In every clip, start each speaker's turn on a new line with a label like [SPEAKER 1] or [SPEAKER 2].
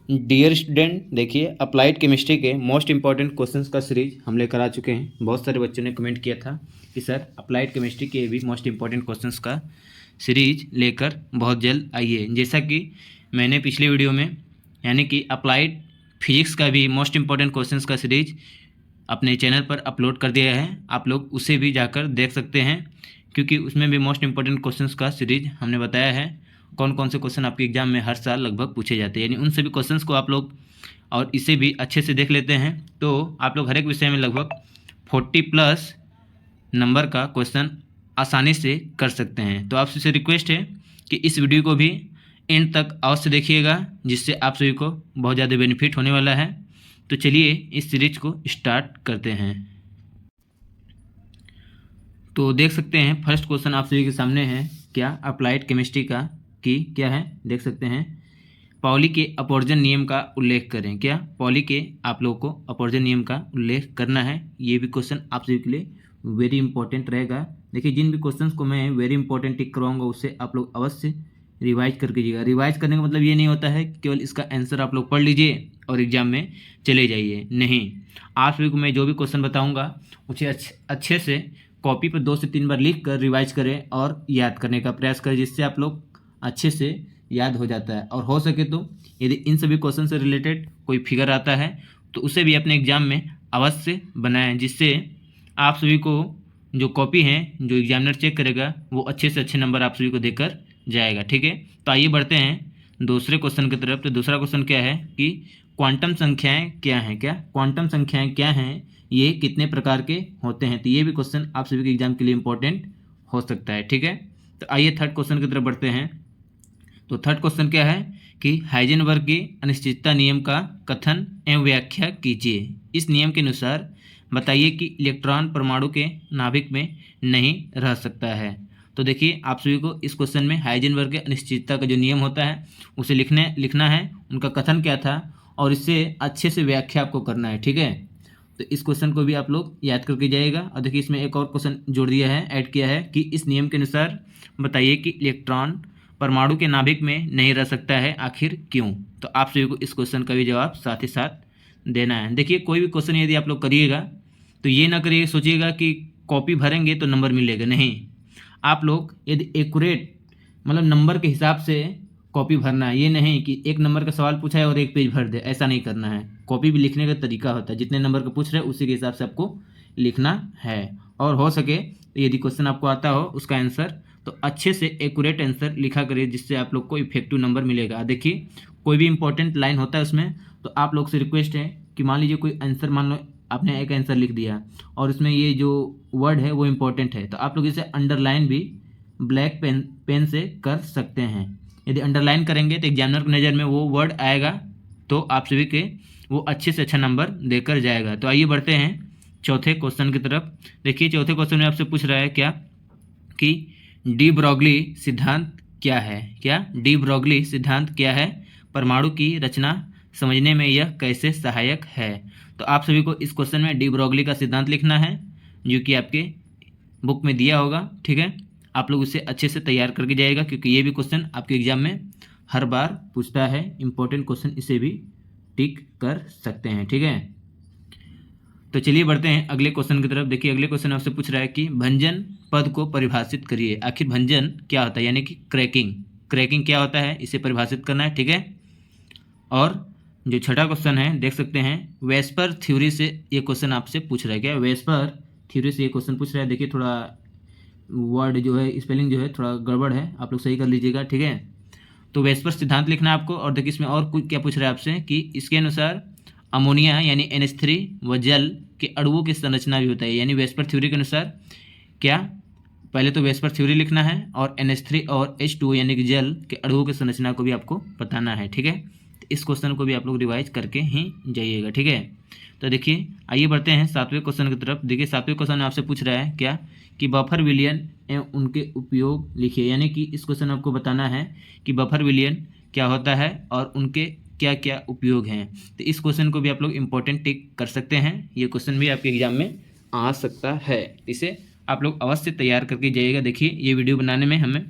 [SPEAKER 1] Dear student, देखिए applied chemistry के most important questions का सीरीज हम लेकर आ चुके हैं। बहुत सारे बच्चों ने कमेंट किया था कि सर अप्लाइड केमिस्ट्री के भी मोस्ट इंपॉर्टेंट क्वेश्चंस का सीरीज लेकर बहुत जल्द आइए। जैसा कि मैंने पिछले वीडियो में यानी कि अप्लाइड फिजिक्स का भी मोस्ट इंपॉर्टेंट क्वेश्चंस का सीरीज अपने चैनल पर अपलोड कर दिया है। आप लोग उसे भी जाकर देख सकते हैं, क्योंकि उसमें भी मोस्ट इंपॉर्टेंट क्वेश्चंस का सीरीज हमने बताया है कौन कौन से क्वेश्चन आपके एग्जाम में हर साल लगभग पूछे जाते हैं। यानी उन सभी क्वेश्चंस को आप लोग और इसे भी अच्छे से देख लेते हैं तो आप लोग हर एक विषय में लगभग 40+ नंबर का क्वेश्चन आसानी से कर सकते हैं। तो आपसे रिक्वेस्ट है कि इस वीडियो को भी एंड तक अवश्य देखिएगा, जिससे आप सभी को बहुत ज़्यादा बेनिफिट होने वाला है। तो चलिए इस सीरीज को स्टार्ट करते हैं। तो देख सकते हैं फर्स्ट क्वेश्चन आप सभी के सामने है क्या, अप्लाइड केमिस्ट्री का कि क्या है, देख सकते हैं पाउली के अपवर्जन नियम का उल्लेख करें। क्या पाउली के आप लोगों को अपवर्जन नियम का उल्लेख करना है। ये भी क्वेश्चन आप सभी के लिए वेरी इंपॉर्टेंट रहेगा। देखिए जिन भी क्वेश्चंस को मैं वेरी इंपॉर्टेंट टिक करवाऊंगा उससे आप लोग अवश्य रिवाइज करके जाइएगा। रिवाइज करने का मतलब ये नहीं होता है कि केवल इसका आंसर आप लोग पढ़ लीजिए और एग्जाम में चले जाइए। नहीं, आप सभी को मैं जो भी क्वेश्चन बताऊँगा उसे अच्छे से कॉपी पर 2 से 3 बार लिख कर रिवाइज करें और याद करने का प्रयास करें, जिससे आप लोग अच्छे से याद हो जाता है। और हो सके तो यदि इन सभी क्वेश्चन से रिलेटेड कोई फिगर आता है तो उसे भी अपने एग्जाम में अवश्य बनाएं, जिससे आप सभी को जो कॉपी है जो एग्जामिनर चेक करेगा वो अच्छे से अच्छे नंबर आप सभी को देकर जाएगा। ठीक है, तो आइए बढ़ते हैं दूसरे क्वेश्चन की तरफ। तो दूसरा क्वेश्चन क्या है कि क्वांटम संख्याएँ क्या हैं। क्या क्वांटम संख्याएँ क्या हैं, ये कितने प्रकार के होते हैं। तो ये भी क्वेश्चन आप सभी के एग्जाम के लिए इंपॉर्टेंट हो सकता है। ठीक है, तो आइए थर्ड क्वेश्चन की तरफ बढ़ते हैं। तो थर्ड क्वेश्चन क्या है कि हाइजेनबर्ग के अनिश्चितता नियम का कथन एवं व्याख्या कीजिए। इस नियम के अनुसार बताइए कि इलेक्ट्रॉन परमाणु के नाभिक में नहीं रह सकता है। तो देखिए आप सभी को इस क्वेश्चन में हाइजेनबर्ग के अनिश्चितता का जो नियम होता है उसे लिखना है, उनका कथन क्या था और इससे अच्छे से व्याख्या आपको करना है। ठीक है, तो इस क्वेश्चन को भी आप लोग याद करके जाइएगा। और देखिए इसमें एक और क्वेश्चन जोड़ दिया है, ऐड किया है कि इस नियम के अनुसार बताइए कि इलेक्ट्रॉन परमाणु के नाभिक में नहीं रह सकता है, आखिर क्यों। तो आप सभी को इस क्वेश्चन का भी जवाब साथ ही साथ देना है। देखिए कोई भी क्वेश्चन यदि आप लोग करिएगा तो ये ना करिए सोचिएगा कि कॉपी भरेंगे तो नंबर मिलेगा। नहीं, आप लोग यदि एक्यूरेट मतलब नंबर के हिसाब से कॉपी भरना है। ये नहीं कि एक नंबर का सवाल पूछा है और एक पेज भर दे, ऐसा नहीं करना है। कॉपी भी लिखने का तरीका होता है, जितने नंबर का पूछ रहे हैं उसी के हिसाब से आपको लिखना है। और हो सके यदि क्वेश्चन आपको आता हो उसका आंसर तो अच्छे से एक्यूरेट आंसर लिखा करिए, जिससे आप लोग को इफेक्टिव नंबर मिलेगा। देखिए कोई भी इंपॉर्टेंट लाइन होता है उसमें, तो आप लोग से रिक्वेस्ट है कि मान लीजिए कोई आंसर, मान लो आपने एक आंसर लिख दिया और उसमें ये जो वर्ड है वो इम्पोर्टेंट है, तो आप लोग इसे अंडरलाइन भी ब्लैक पेन से कर सकते हैं। यदि अंडरलाइन करेंगे तो एग्जामिनर की नज़र में वो वर्ड आएगा तो आप सभी के वो अच्छे से अच्छा नंबर देकर जाएगा। तो आइए बढ़ते हैं चौथे क्वेश्चन की तरफ। देखिए चौथे क्वेश्चन में आपसे पूछ रहा है क्या कि डी ब्रॉगली सिद्धांत क्या है। क्या डी ब्रॉगली सिद्धांत क्या है, परमाणु की रचना समझने में यह कैसे सहायक है। तो आप सभी को इस क्वेश्चन में डी ब्रॉगली का सिद्धांत लिखना है, जो कि आपके बुक में दिया होगा। ठीक है, आप लोग उसे अच्छे से तैयार करके जाएगा, क्योंकि ये भी क्वेश्चन आपके एग्जाम में हर बार पूछता है। इंपॉर्टेंट क्वेश्चन, इसे भी टिक कर सकते हैं। ठीक है, तो चलिए बढ़ते हैं अगले क्वेश्चन की तरफ। देखिए अगले क्वेश्चन आपसे पूछ रहा है कि भंजन पद को परिभाषित करिए। आखिर भंजन क्या होता है, यानी कि क्रैकिंग क्या होता है, इसे परिभाषित करना है। ठीक है, और जो छठा क्वेश्चन है देख सकते हैं वेस्पर थ्योरी से ये क्वेश्चन आपसे पूछ रहा है। क्या वेस्पर थ्योरी से ये क्वेश्चन पूछ रहा है। देखिए थोड़ा वर्ड जो है स्पेलिंग जो है थोड़ा गड़बड़ है, आप लोग सही कर लीजिएगा। ठीक है, तो वेस्पर सिद्धांत लिखना है आपको। और देखिए इसमें और कुछ क्या पूछ रहा है आपसे कि इसके अनुसार अमोनिया यानी NH3 व जल के अणुओं की संरचना भी होता है। यानी वेस्पर थ्योरी के अनुसार क्या, पहले तो वेस्पर थ्योरी लिखना है और NH3 और H2 यानी कि जल के अणुओं की संरचना को भी आपको बताना है। ठीक है, तो इस क्वेश्चन को भी आप लोग रिवाइज करके ही जाइएगा। ठीक है, तो देखिए आइए बढ़ते हैं सातवें क्वेश्चन की तरफ। देखिए सातवें क्वेश्चन में आपसे पूछ रहा है क्या कि बफर विलयन एवं उनके उपयोग लिखिए। यानी कि इस क्वेश्चन आपको बताना है कि बफर विलयन क्या होता है और उनके क्या क्या उपयोग हैं। तो इस क्वेश्चन को भी आप लोग इंपॉर्टेंट टिक कर सकते हैं। ये क्वेश्चन भी आपके एग्जाम में आ सकता है, इसे आप लोग अवश्य तैयार करके जाइएगा। देखिए ये वीडियो बनाने में हमें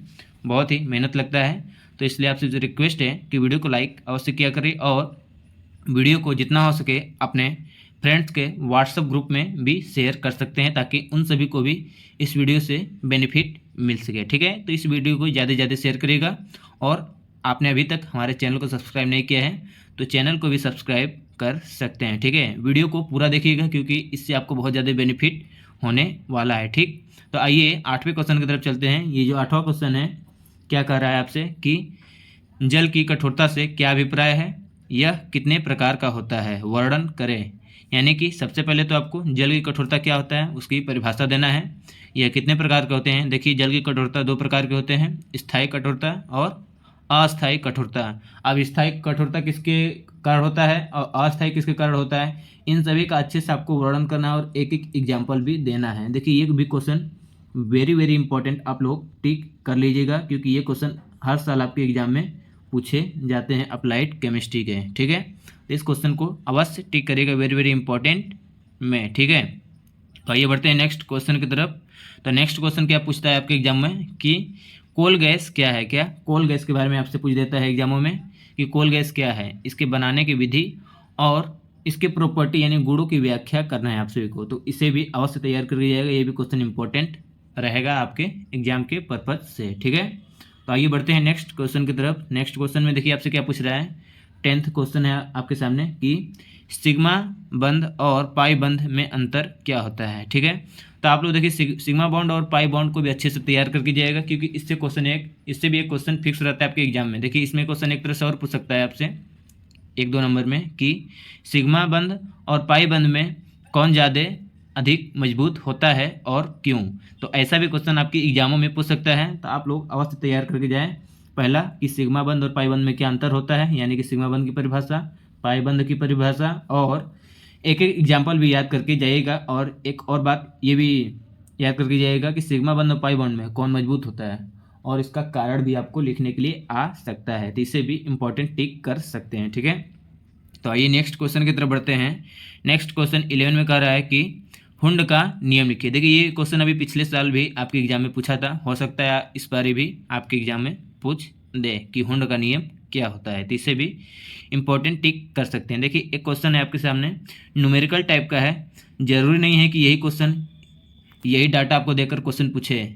[SPEAKER 1] बहुत ही मेहनत लगता है, तो इसलिए आपसे जो रिक्वेस्ट है कि वीडियो को लाइक अवश्य किया करें और वीडियो को जितना हो सके अपने फ्रेंड्स के व्हाट्सएप ग्रुप में भी शेयर कर सकते हैं, ताकि उन सभी को भी इस वीडियो से बेनिफिट मिल सके। ठीक है, तो इस वीडियो को ज़्यादा से ज़्यादा शेयर करिएगा, और आपने अभी तक हमारे चैनल को सब्सक्राइब नहीं किया है तो चैनल को भी सब्सक्राइब कर सकते हैं। ठीक है, वीडियो को पूरा देखिएगा, क्योंकि इससे आपको बहुत ज़्यादा बेनिफिट होने वाला है। ठीक, तो आइए 8वें क्वेश्चन की तरफ चलते हैं। ये जो 8वां क्वेश्चन है, क्या कह रहा है आपसे कि जल की कठोरता से क्या अभिप्राय है, यह कितने प्रकार का होता है, वर्णन करें। यानी कि सबसे पहले तो आपको जल की कठोरता क्या होता है उसकी परिभाषा देना है। यह कितने प्रकार के होते हैं। देखिए, जल की कठोरता 2 प्रकार के होते हैं, स्थायी कठोरता और अस्थायी कठोरता। अब स्थायी कठोरता किसके कारण होता है और अस्थायी किसके कारण होता है, इन सभी का अच्छे से आपको वर्णन करना और एक एक एग्जाम्पल भी देना है। देखिए, ये भी क्वेश्चन वेरी वेरी इंपॉर्टेंट, आप लोग टिक कर लीजिएगा, क्योंकि ये क्वेश्चन हर साल आपके एग्जाम में पूछे जाते हैं अप्लाइड केमिस्ट्री के। ठीक है, तो इस क्वेश्चन को अवश्य टिक करिएगा, वेरी वेरी इंपॉर्टेंट में। ठीक है, तो आइए बढ़ते हैं नेक्स्ट क्वेश्चन की तरफ। तो नेक्स्ट क्वेश्चन क्या पूछता है आपके एग्जाम में कि कोल गैस क्या है। क्या कोल गैस के बारे में आपसे पूछ देता है एग्जामों में कि कोल गैस क्या है, इसके बनाने की विधि और इसके प्रॉपर्टी यानी गुणों की व्याख्या करना है आप सभी को। तो इसे भी अवश्य तैयार कर लीजिएगा, ये भी क्वेश्चन इंपॉर्टेंट रहेगा आपके एग्जाम के पर्पज से। ठीक है, तो आइए बढ़ते हैं नेक्स्ट क्वेश्चन की तरफ। नेक्स्ट क्वेश्चन में देखिए आपसे क्या पूछ रहा है। 10th क्वेश्चन है आपके सामने कि सिग्मा बंध और पाई बंध में अंतर क्या होता है। ठीक है, तो आप लोग देखिए सिग्मा बॉन्ड और पाई बॉन्ड को भी अच्छे से तैयार करके जाएगा, क्योंकि इससे भी एक क्वेश्चन फिक्स रहता है आपके एग्जाम में। देखिए, इसमें क्वेश्चन एक तरह से और पूछ सकता है आपसे 1-2 नंबर में कि सिग्मा बंध और पाई बंध में कौन ज़्यादा अधिक मजबूत होता है और क्यों। तो ऐसा भी क्वेश्चन आपके एग्जामों में पूछ सकता है, तो आप लोग अवश्य तैयार करके जाएं। पहला कि सिग्मा बंध और पाई बंध में क्या अंतर होता है, यानी कि सिग्मा बंध की परिभाषा, पाई बंध की परिभाषा, और एक एक एग्जाम्पल भी याद करके जाइएगा। और एक और बात ये भी याद करके जाइएगा कि सिग्मा बंध और पाई बंध में कौन मजबूत होता है, और इसका कारण भी आपको लिखने के लिए आ सकता है, तो इसे भी इंपॉर्टेंट टिक कर सकते हैं। ठीक है, तो आइए नेक्स्ट क्वेश्चन की तरफ बढ़ते हैं। नेक्स्ट क्वेश्चन 11 में कह रहा है कि हुंड का नियम लिखिए। देखिए, ये क्वेश्चन अभी पिछले साल भी आपके एग्जाम में पूछा था, हो सकता है इस बार भी आपके एग्जाम में पूछ दे कि हुंड का नियम क्या होता है, तो इसे भी इंपॉर्टेंट टिक कर सकते हैं। देखिए, एक क्वेश्चन है आपके सामने, न्यूमेरिकल टाइप का है, जरूरी नहीं है कि यही डाटा आपको देकर क्वेश्चन पूछे,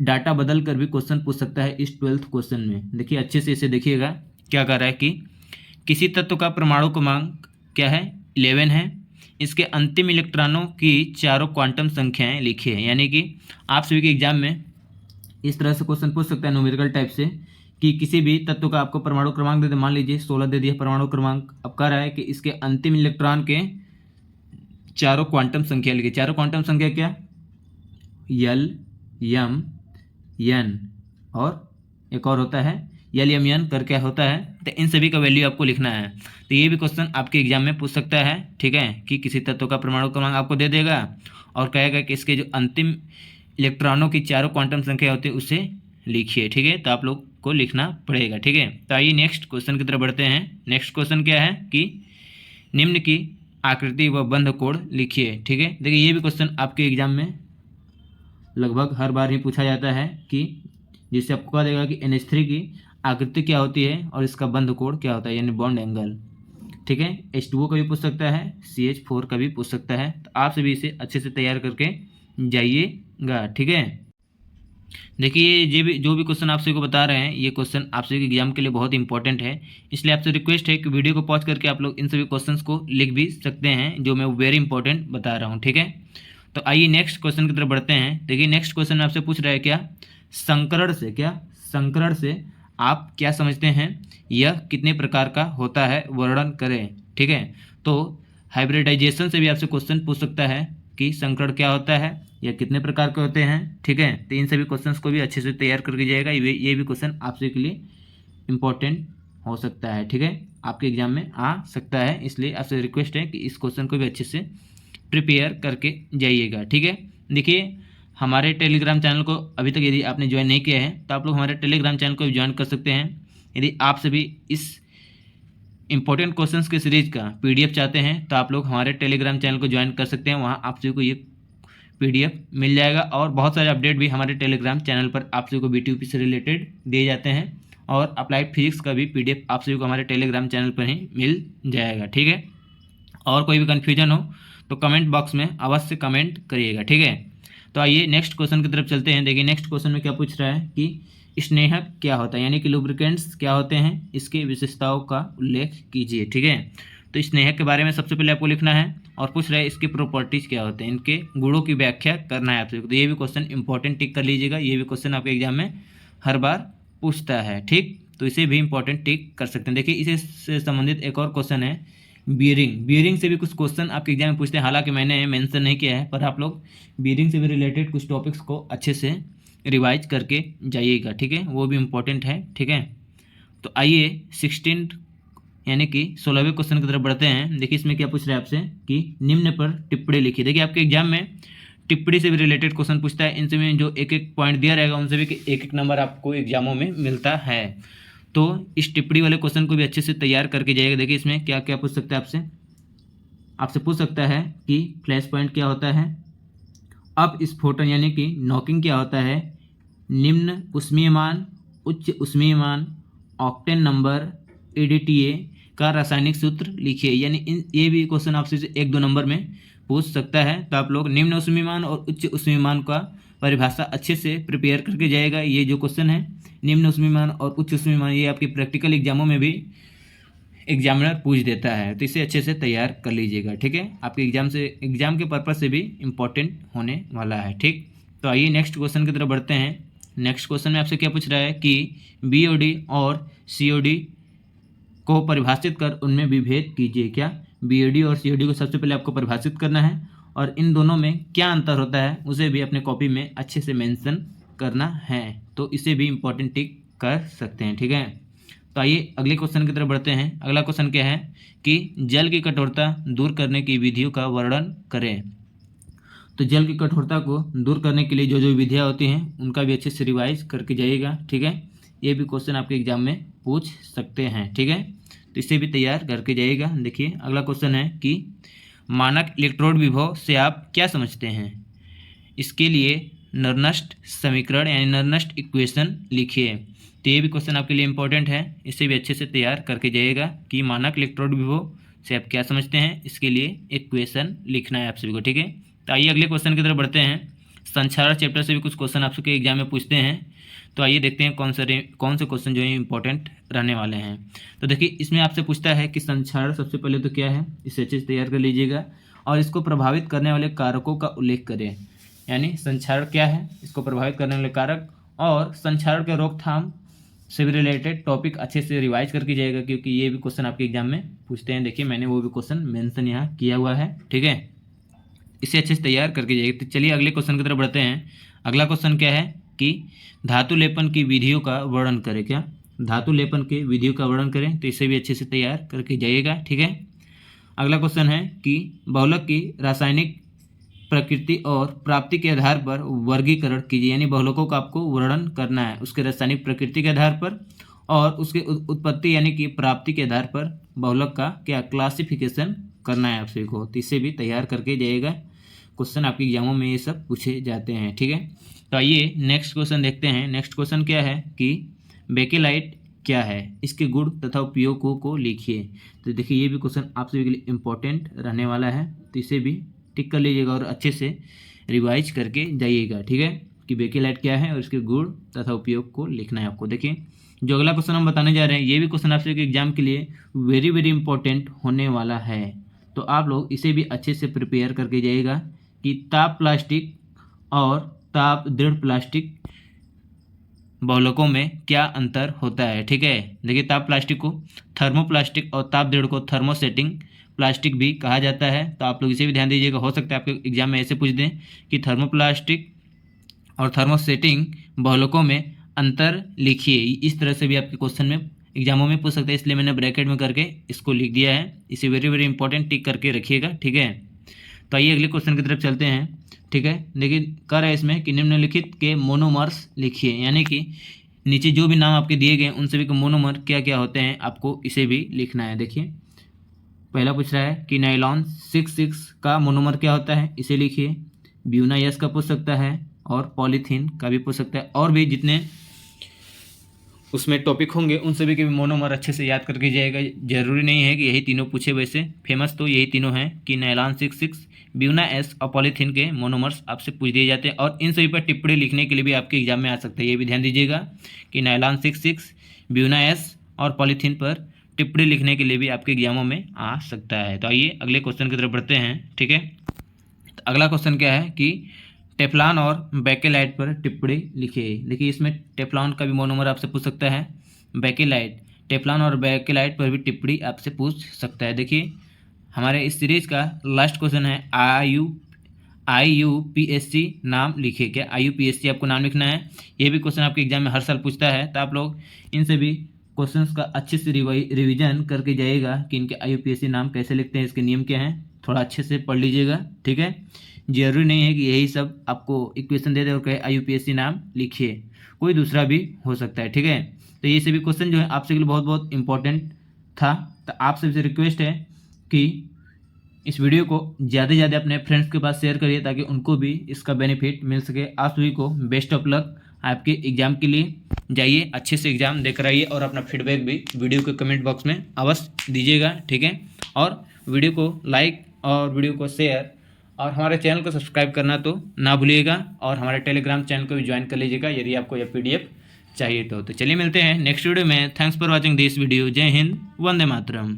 [SPEAKER 1] डाटा बदल कर भी क्वेश्चन पूछ सकता है इस 12th क्वेश्चन में। देखिए, अच्छे से इसे देखिएगा, क्या कर रहा है कि किसी तत्व का परमाणु क्रमांक क्या है, 11 है, इसके अंतिम इलेक्ट्रॉनों की चारों क्वांटम संख्याएं लिखिए। यानी कि आप सभी के एग्जाम में इस तरह से क्वेश्चन पूछ सकता है न्यूमेरिकल टाइप से कि किसी भी तत्व का आपको परमाणु क्रमांक दे दे, मान लीजिए 16 दे दिया परमाणु क्रमांक। अब कह रहा है कि इसके अंतिम इलेक्ट्रॉन के चारों क्वांटम संख्या लिखिए। चारों क्वांटम संख्या क्या, यल, यम, यन, और एक और होता है यल, यम, यन कर क्या होता है, तो इन सभी का वैल्यू आपको लिखना है। तो ये भी क्वेश्चन आपके एग्जाम में पूछ सकता है। ठीक है, कि किसी तत्व का परमाणु क्रमांक आपको दे देगा और कहेगा कि इसके जो अंतिम इलेक्ट्रॉनों की चारों क्वांटम संख्या होती है उसे लिखिए। ठीक है, तो आप लोग को लिखना पड़ेगा। ठीक है, तो आइए नेक्स्ट क्वेश्चन की तरफ बढ़ते हैं। नेक्स्ट क्वेश्चन क्या है कि निम्न की आकृति व बंध कोण लिखिए। ठीक है, देखिए, ये भी क्वेश्चन आपके एग्जाम में लगभग हर बार ही पूछा जाता है, कि जिससे आपको कह देगा कि NH3 की आकृति क्या होती है और इसका बंध कोण क्या होता है, यानी बॉन्ड एंगल। ठीक है, H2O का भी पूछ सकता है, CH4 का भी पूछ सकता है, तो आप सभी इसे अच्छे से तैयार करके जाइएगा। ठीक है, देखिए, ये जो भी क्वेश्चन आप सभी को बता रहे हैं, ये क्वेश्चन आप सभी के एग्जाम के लिए बहुत इंपॉर्टेंट है, इसलिए आपसे रिक्वेस्ट है कि वीडियो को पॉज करके आप लोग इन सभी क्वेश्चंस को लिख भी सकते हैं, जो मैं वेरी इंपॉर्टेंट बता रहा हूँ। ठीक है, तो आइए नेक्स्ट क्वेश्चन की तरफ बढ़ते हैं। देखिए, नेक्स्ट क्वेश्चन में आपसे पूछ रहा है क्या, संकरण से आप क्या समझते हैं, यह कितने प्रकार का होता है, वर्णन करें। ठीक है, तो हाइब्रिडाइजेशन से भी आपसे क्वेश्चन पूछ सकता है कि संकरण क्या होता है या कितने प्रकार के होते हैं। ठीक है, तो इन सभी क्वेश्चंस को भी अच्छे से तैयार करके जाएगा, ये भी क्वेश्चन आपसे के लिए इंपॉर्टेंट हो सकता है। ठीक है, आपके एग्जाम में आ सकता है, इसलिए आपसे रिक्वेस्ट है कि इस क्वेश्चन को भी अच्छे से प्रिपेयर करके जाइएगा। ठीक है, देखिए, हमारे टेलीग्राम चैनल को अभी तक यदि आपने ज्वाइन नहीं किया है तो आप लोग हमारे टेलीग्राम चैनल को भी ज्वाइन कर सकते हैं। यदि आप सभी इस इंपॉर्टेंट क्वेश्चंस के सीरीज का PDF चाहते हैं तो आप लोग हमारे टेलीग्राम चैनल को ज्वाइन कर सकते हैं, वहाँ आप सभी को ये PDF मिल जाएगा, और बहुत सारे अपडेट भी हमारे टेलीग्राम चैनल पर आप सभी को BTUP से रिलेटेड दिए जाते हैं, और अप्लाइड फिजिक्स का भी PDF आप सभी को हमारे टेलीग्राम चैनल पर ही मिल जाएगा, ठीक है। और कोई भी कन्फ्यूजन हो तो कमेंट बॉक्स में अवश्य कमेंट करिएगा, ठीक है। तो आइए नेक्स्ट क्वेश्चन की तरफ चलते हैं। देखिए नेक्स्ट क्वेश्चन में क्या पूछ रहा है कि स्नेहक क्या होता है, यानी कि लुब्रिकेंट्स क्या होते हैं, इसके विशेषताओं का उल्लेख कीजिए, ठीक है। तो स्नेहक के बारे में सबसे पहले आपको लिखना है और पूछ रहा है इसकी प्रॉपर्टीज क्या होते हैं, इनके गुणों की व्याख्या करना है आप सभी को। तो ये भी क्वेश्चन इंपॉर्टेंट टिक कर लीजिएगा, ये भी क्वेश्चन आपके एग्जाम में हर बार पूछता है, ठीक। तो इसे भी इंपॉर्टेंट टिक कर सकते हैं। देखिए इसे से संबंधित एक और क्वेश्चन है बियरिंग से भी कुछ क्वेश्चन आपके एग्जाम में पूछते हैं, हालांकि मैंने मेंशन नहीं किया है, पर आप लोग बियरिंग से भी रिलेटेड कुछ टॉपिक्स को अच्छे से रिवाइज करके जाइएगा, ठीक है, वो भी इम्पोर्टेंट है, ठीक है। तो आइए 16 यानी कि 16वें क्वेश्चन की तरफ बढ़ते हैं। देखिए इसमें क्या पूछ रहा है आपसे कि निम्न पर टिप्पणी लिखिए। देखिए आपके एग्जाम में टिप्पणी से भी रिलेटेड क्वेश्चन पूछता है, इनसे में जो एक एक पॉइंट दिया रहेगा उनसे भी एक एक नंबर आपको एग्जामों में मिलता है। तो इस टिप्पणी वाले क्वेश्चन को भी अच्छे से तैयार करके जाइएगा। देखिए इसमें क्या क्या पूछ सकता है आपसे पूछ सकता है कि फ्लैश पॉइंट क्या होता है, अब स्फोटन यानी कि नॉकिंग क्या होता है, निम्न उष्मीयमान, उच्च उष्मीयमान, ऑक्टेन नंबर, EDTA का रासायनिक सूत्र लिखिए। यानी ये भी क्वेश्चन आपसे 1-2 नंबर में पूछ सकता है। तो आप लोग निम्न उष्मीयमान और उच्च उष्मीयमान का परिभाषा अच्छे से प्रिपेयर करके जाएगा। ये जो क्वेश्चन है निम्न उष्मीयमान और उच्च उष्मीयमान, ये आपके प्रैक्टिकल एग्जामों में भी एग्जामिनर पूछ देता है, तो इसे अच्छे से तैयार कर लीजिएगा, ठीक है। आपके एग्जाम के पर्पज से भी इम्पोर्टेंट होने वाला है, ठीक। तो आइए नेक्स्ट क्वेश्चन की तरफ बढ़ते हैं। नेक्स्ट क्वेश्चन में आपसे क्या पूछ रहा है कि BOD और COD को परिभाषित कर उनमें विभेद कीजिए। क्या BOD और COD को सबसे पहले आपको परिभाषित करना है और इन दोनों में क्या अंतर होता है उसे भी अपने कॉपी में अच्छे से मेंशन करना है। तो इसे भी इम्पोर्टेंट टिक कर सकते हैं, ठीक है। तो आइए अगले क्वेश्चन की तरफ बढ़ते हैं। अगला क्वेश्चन क्या है कि जल की कठोरता दूर करने की विधियों का वर्णन करें। तो जल की कठोरता को दूर करने के लिए जो जो विधियाँ होती हैं उनका भी अच्छे से रिवाइज करके जाइएगा, ठीक है। ये भी क्वेश्चन आपके एग्जाम में पूछ सकते हैं, ठीक है। तो इसे भी तैयार करके जाइएगा। देखिए अगला क्वेश्चन है कि मानक इलेक्ट्रोड विभव से आप क्या समझते हैं, इसके लिए नर्नस्ट समीकरण यानी नर्नस्ट इक्वेशन लिखिए। तो ये भी क्वेश्चन आपके लिए इंपॉर्टेंट है, इसे भी अच्छे से तैयार करके जाइएगा कि मानक इलेक्ट्रोड विभव से आप क्या समझते हैं, इसके लिए इक्वेशन लिखना है आप सभी को, ठीक है। तो आइए अगले क्वेश्चन की तरफ बढ़ते हैं। संचारण चैप्टर से भी कुछ क्वेश्चन आप सबके एग्जाम में पूछते हैं, तो आइए देखते हैं कौन से क्वेश्चन जो है इंपॉर्टेंट रहने वाले हैं। तो देखिए इसमें आपसे पूछता है कि संचारण सबसे पहले तो क्या है, इसे अच्छे से तैयार कर लीजिएगा और इसको प्रभावित करने वाले कारकों का उल्लेख करें। यानी संचारण क्या है, इसको प्रभावित करने वाले कारक और संचारण के रोकथाम से भी रिलेटेड टॉपिक अच्छे से रिवाइज करके जाएगा, क्योंकि ये भी क्वेश्चन आपके एग्जाम में पूछते हैं। देखिए मैंने वो भी क्वेश्चन मेंशन यहाँ किया हुआ है, ठीक है। इसे अच्छे से तैयार करके जाइए। तो चलिए अगले क्वेश्चन की तरफ बढ़ते हैं। अगला क्वेश्चन क्या है कि धातु लेपन की विधियों का वर्णन करें। क्या धातु लेपन के विधियों का वर्णन करें, तो इसे भी अच्छे से तैयार करके जाइएगा, ठीक है। अगला क्वेश्चन है कि बहुलक की रासायनिक प्रकृति और प्राप्ति के आधार पर वर्गीकरण कीजिए। यानी बहुलकों का आपको वर्णन करना है उसके रासायनिक प्रकृति के आधार पर और उसके उत्पत्ति यानी कि प्राप्ति के आधार पर बहुलक का क्या क्लासिफिकेशन करना है आप सभी को। तो इसे भी तैयार करके जाइएगा, क्वेश्चन आपके एग्जामों में ये सब पूछे जाते हैं, ठीक है। तो आइए नेक्स्ट क्वेश्चन देखते हैं। नेक्स्ट क्वेश्चन क्या है कि बेकेलाइट क्या है, इसके गुण तथा उपयोगों को लिखिए। तो देखिए ये भी क्वेश्चन आप सभी के लिए इम्पोर्टेंट रहने वाला है, तो इसे भी टिक कर लीजिएगा और अच्छे से रिवाइज करके जाइएगा, ठीक है, कि बेकेलाइट क्या है और इसके गुण तथा उपयोग को लिखना है आपको। देखिए जो अगला क्वेश्चन हम बताने जा रहे हैं ये भी क्वेश्चन आपसे एग्जाम के लिए वेरी वेरी इंपॉर्टेंट होने वाला है, तो आप लोग इसे भी अच्छे से प्रिपेयर करके जाइएगा कि ताप प्लास्टिक और ताप दृढ़ प्लास्टिक बहुलकों में क्या अंतर होता है, ठीक है। देखिए ताप प्लास्टिक को थर्मोप्लास्टिक और ताप दृढ़ को थर्मोसेटिंग प्लास्टिक भी कहा जाता है, तो आप लोग इसे भी ध्यान दीजिएगा। हो सकता है आपके एग्जाम में ऐसे पूछ दें कि थर्मोप्लास्टिक और थर्मोसेटिंग बहुलकों में अंतर लिखिए, इस तरह से भी आपके क्वेश्चन में एग्जामों में पूछ सकते हैं, इसलिए मैंने ब्रैकेट में करके इसको लिख दिया है। इसे वेरी वेरी इंपॉर्टेंट टिक करके रखिएगा, ठीक है। तो आइए अगले क्वेश्चन की तरफ चलते हैं, ठीक है। देखिए कह रहा है इसमें कि निम्नलिखित के मोनोमर्स लिखिए, यानी कि नीचे जो भी नाम आपके दिए गए उन सभी के मोनोमर क्या क्या होते हैं आपको इसे भी लिखना है। देखिए पहला पूछ रहा है कि नाइलॉन 66 का मोनोमर क्या होता है, इसे लिखिए। ब्यूनायस का पूछ सकता है और पॉलीथीन का भी पूछ सकता है, और भी जितने उसमें टॉपिक होंगे उन सभी के भी मोनोमर अच्छे से याद करके जाएगा। जरूरी नहीं है कि यही तीनों पूछे, वैसे फेमस तो यही तीनों हैं कि नायलॉन 66, ब्यूना एस और पॉलीथीन के मोनोमर्स आपसे पूछ दिए जाते हैं। और इन सभी पर टिप्पणी लिखने के लिए भी आपके एग्जाम में आ सकते हैं। ये भी ध्यान दीजिएगा कि नायलॉन 66, ब्यूना एस और पॉलीथीन पर टिप्पणी लिखने के लिए भी आपके एग्जामों में आ सकता है। तो आइए अगले क्वेश्चन की तरफ बढ़ते हैं। ठीक है, तो अगला क्वेश्चन क्या है कि टेफ्लॉन और बेकेलाइट पर टिप्पणी लिखिए। देखिए इसमें टेफ्लॉन का भी मोनोमर आपसे पूछ सकता है, बेकेलाइट, टेफ्लॉन और बेकेलाइट पर भी टिप्पणी आपसे पूछ सकता है। देखिए हमारे इस सीरीज का लास्ट क्वेश्चन है IUPAC नाम लिखिए। क्या IUPAC आपको नाम लिखना है। ये भी क्वेश्चन आपके एग्जाम में हर साल पूछता है, तो आप लोग इन सभी क्वेश्चंस का अच्छे से रिवीजन करके जाइएगा कि इनके IUPAC नाम कैसे लिखते हैं, इसके नियम क्या हैं, थोड़ा अच्छे से पढ़ लीजिएगा। ठीक है, जरूरी नहीं है कि यही सब आपको इक्वेशन दे दे और कहे IUPAC नाम लिखिए, कोई दूसरा भी हो सकता है। ठीक है, तो ये सभी क्वेश्चन जो है आपसे के लिए बहुत बहुत इंपॉर्टेंट था। तो आप सबसे रिक्वेस्ट है कि इस वीडियो को ज़्यादा से ज़्यादा अपने फ्रेंड्स के पास शेयर करिए ताकि उनको भी इसका बेनिफिट मिल सके। आप सभी को बेस्ट ऑफ लक आपके एग्ज़ाम के लिए। जाइए अच्छे से एग्ज़ाम देकर आइए और अपना फीडबैक भी वीडियो के कमेंट बॉक्स में अवश्य दीजिएगा। ठीक है, और वीडियो को लाइक और वीडियो को शेयर और हमारे चैनल को सब्सक्राइब करना तो ना भूलिएगा। और हमारे टेलीग्राम चैनल को भी ज्वाइन कर लीजिएगा यदि आपको यह PDF चाहिए तो चलिए मिलते हैं नेक्स्ट वीडियो में। Thanks for watching this video. जय हिंद, वंदे मातरम।